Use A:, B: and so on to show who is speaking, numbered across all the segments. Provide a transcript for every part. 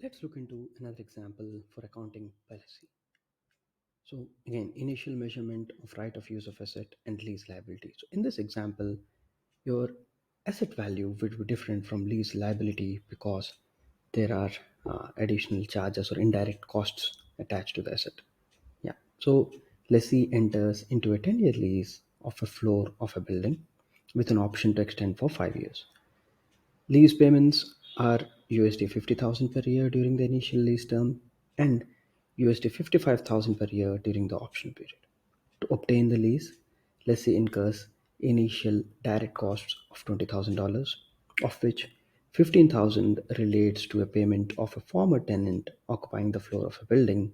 A: Let's look into another example for accounting policy. So again, initial measurement of right of use of asset and lease liability. So in this example, your asset value would be different from lease liability because there are additional charges or indirect costs attached to the asset. Yeah. So lessee enters into a 10-year lease of a floor of a building with an option to extend for 5 years. Lease payments are USD 50,000 per year during the initial lease term and USD 55,000 per year during the option period. To obtain the lease, lessee incurs initial direct costs of $20,000, of which 15,000 relates to a payment of a former tenant occupying the floor of a building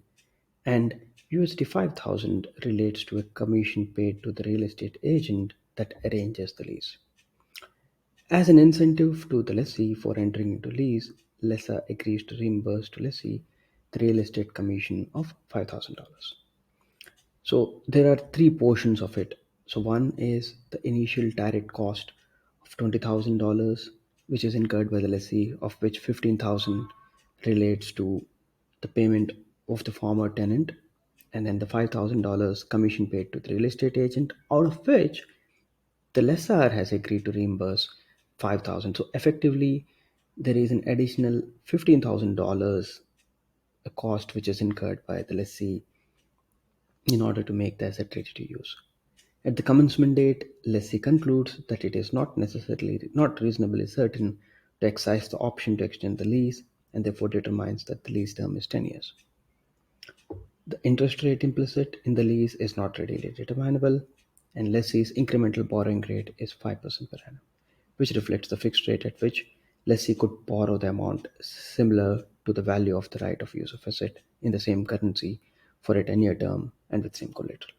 A: and USD 5,000 relates to a commission paid to the real estate agent that arranges the lease. As an incentive to the lessee for entering into lease, lessor agrees to reimburse to lessee the real estate commission of $5,000. So there are three portions of it. So one is the initial direct cost of $20,000, which is incurred by the lessee, of which 15,000 relates to the payment of the former tenant, and then the $5,000 commission paid to the real estate agent, out of which the lessor has agreed to reimburse 5,000. So effectively, there is an additional $15,000 a cost which is incurred by the lessee in order to make the asset ready to use. At the commencement date, lessee concludes that it is not reasonably certain to exercise the option to extend the lease and therefore determines that the lease term is 10 years. The interest rate implicit in the lease is not readily determinable, and lessee's incremental borrowing rate is 5% per annum, which reflects the fixed rate at which lessee could borrow the amount similar to the value of the right of use of asset in the same currency for a 10-year term and with same collateral.